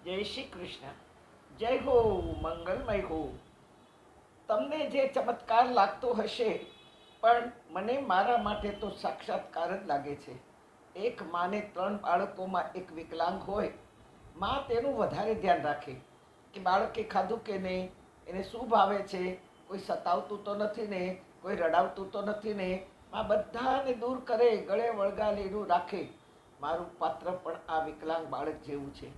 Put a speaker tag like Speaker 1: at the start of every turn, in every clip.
Speaker 1: જય શ્રી કૃષ્ણ. જય હો, મંગલમય હો. તમને જે ચમત્કાર લાગતો હશે, પણ મને મારા માટે તો સાક્ષાત્કાર જ લાગે છે. એક માને 3 બાળકોમાં એક વિકલાંગ હોય, માં તેનું વધારે ધ્યાન રાખે કે બાળકે ખાધું કે નહીં, એને શું ભાવે છે, કોઈ સતાવતું તો નથી ને, કોઈ રડાવતું તો નથી ને. માં બધાને દૂર કરે, ગળે વળગાલેલું રાખે. મારું પાત્ર પણ આ વિકલાંગ બાળક જેવું છે.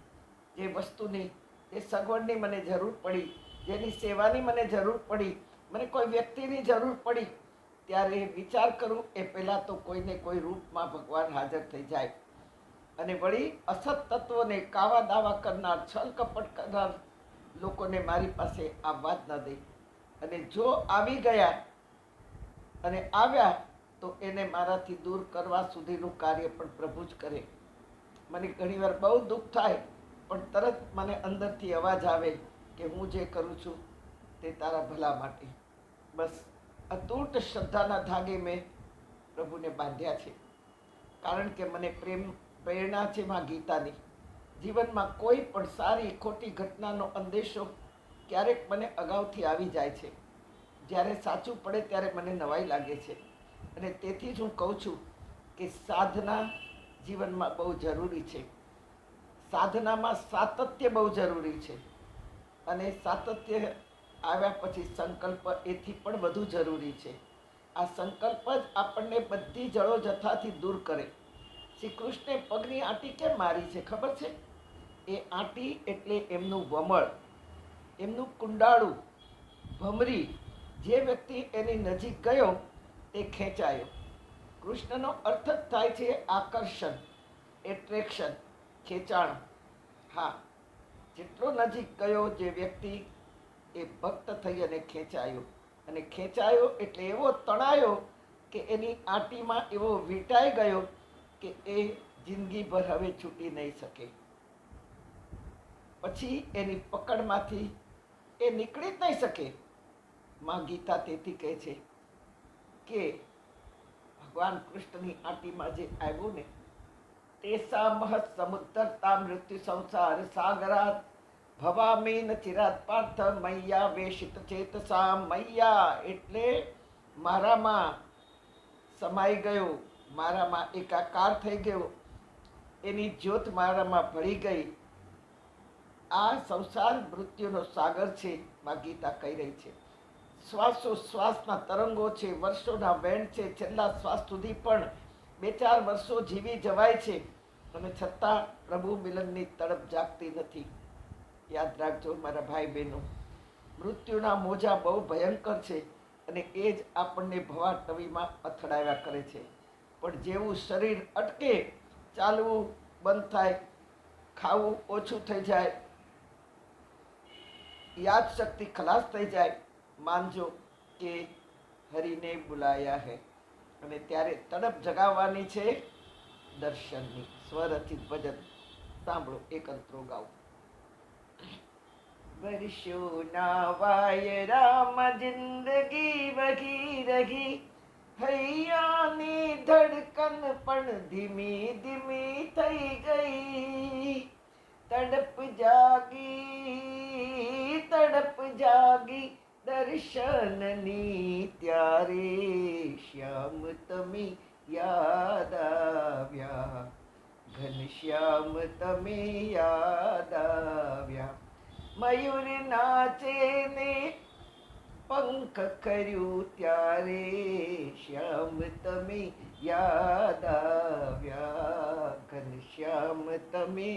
Speaker 1: જે વસ્તુની, જે સગવડની મને જરૂર પડી, જેની સેવાની મને જરૂર પડી, મને કોઈ વ્યક્તિની જરૂર પડી, ત્યારે વિચાર કરું એ પહેલાં તો કોઈને કોઈ રૂપમાં ભગવાન હાજર થઈ જાય. અને વળી અસત તત્વોને કાવા દાવા કરનાર, છલ કપટ કરનાર લોકોને મારી પાસે આવવા જ ન દે. અને જો આવી ગયા અને આવ્યા તો એને મારાથી દૂર કરવા સુધીનું કાર્ય પણ પ્રભુ જ કરે. મને ઘણીવાર બહુ દુઃખ થાય, પણ તરત મને અંદરથી અવાજ આવે કે હું જે કરું છું તે તારા ભલા માટે. બસ અતૂટ શ્રદ્ધાના ધાગે મેં પ્રભુને બાંધ્યા છે. કારણ કે મને પ્રેરણા છે માં ગીતાની. જીવનમાં કોઈ પણ સારી ખોટી ઘટનાનો અંદેશો ક્યારેક મને અગાઉથી આવી જાય છે. જ્યારે સાચું પડે ત્યારે મને નવાઈ લાગે છે. અને તેથી જ હું કહું છું કે સાધના જીવનમાં બહુ જરૂરી છે. સાધનામાં સાતત્ય બહુ જરૂરી છે. અને સાતત્ય આવ્યા પછી સંકલ્પ એથી પણ વધુ જરૂરી છે. આ સંકલ્પ જ આપણને બધી જળો જથાથી દૂર કરે. શ્રી કૃષ્ણે પગની આંટી કેમ મારી છે ખબર છે? એ આંટી એટલે એમનું વમળ, એમનું કુંડાળું, ભમરી. જે વ્યક્તિ એની નજીક ગયો તે ખેંચાયો. કૃષ્ણનો અર્થ જ થાય છે આકર્ષણ, એટ્રેક્શન, ખેંચાણ. હા, જેટલો નજીક ગયો જે વ્યક્તિ, એ ભક્ત થઈ અને ખેંચાયો. અને ખેંચાયો એટલે એવો તણાયો કે એની આંટીમાં એવો વીંટાઈ ગયો કે એ જિંદગીભર હવે છૂટી નહીં શકે. પછી એની પકડમાંથી એ નીકળી જ નહીં શકે. માં ગીતા તેથી કહે છે કે ભગવાન કૃષ્ણની આંટીમાં જે આવ્યું ને, તેસા મહત સમુદ્રતા મૃત્યુ સંસાર સાગરાત ભવામીન ચિરાત પાર્થ મૈયા વેશિત ચેતસા. મૈયા એટલે મારામાં સમાઈ ગયો, મારામાં એકાકાર થઈ ગયો, એની જ્યોત મારામાં ભળી ગઈ. આ સંસાર મૃત્યુનો સાગર છે, માં ગીતા કહી રહી છે. શ્વાસોશ્વાસના તરંગો છે, વર્ષોના વેણ છે. છેલ્લા શ્વાસ સુધી પણ 2-4 વર્ષો જીવી જવાય છે, અને છતાં પ્રભુ મિલનની તડપ જાગતી નથી. યાદ રાખજો મારા ભાઈ બહેનો, મૃત્યુના મોજા બહુ ભયંકર છે, અને એ જ આપણને ભવાટવીમાં અથડાવ્યા કરે છે. પણ જેવું શરીર અટકે, ચાલવું બંધ થાય, ખાવું ઓછું થઈ જાય, યાદ શક્તિ ખલાસ થઈ જાય, માનજો કે હરિને બુલાયા હે. અને ત્યારે તડપ જગાવવાની છે દર્શનની. સ્વરચિત ભજન સાંભળો, એક અંતરો ગાઓ. વર્ષો ના વાય રામ જિંદગી વહી રહી, હૈયાની ધડકન પણ ધીમી ધીમી થઈ ગઈ. તડપ જાગી દર્શનની, ત્યારે શ્યામ તમે યાદ આવ્યા, ઘનશ્યામ તમે યાદ આવ્યા. મયુર નાચે ને પંખ કર્યું, ત્યારે શ્યામ તમે યાદ આવ્યા, ઘનશ્યામ તમે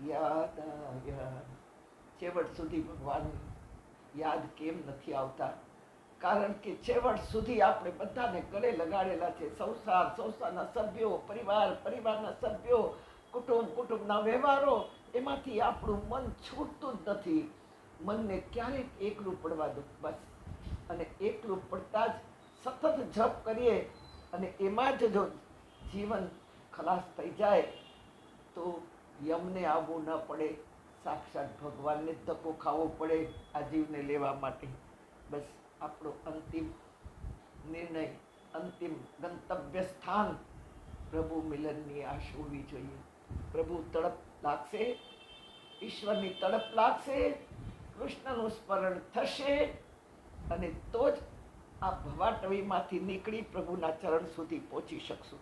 Speaker 1: યાદ આવ્યા. છેવટ સુધી ભગવાન યાદ કેમ નથી આવતા? કારણ કે છેવટ સુધી આપણે બધાને ગળે લગાડેલા છે. સંસારના સભ્યો, પરિવારના સભ્યો, કુટુંબના વ્યવહારો, એમાંથી આપણું મન છૂટતું જ નથી. મનને ક્યારેક એકલું પડવા દો બસ. અને એકલું પડતા જ સતત જપ કરીએ, અને એમાં જ જો જીવન ખલાસ થઈ જાય તો યમને આવવું ન પડે, સાક્ષાત ભગવાનને ધક્કો ખાવો પડે આ જીવને લેવા માટે. બસ આપણો અંતિમ નિર્ણય, અંતિમ ગંતવ્ય સ્થાન પ્રભુ મિલનની આશ હોવી જોઈએ. પ્રભુ તડપ લાગશે ઈશ્વરની તડપ લાગશે, કૃષ્ણનું સ્મરણ થશે, અને તો જ આ ભવાટવીમાંથી નીકળી પ્રભુના ચરણ સુધી પહોંચી શકશું.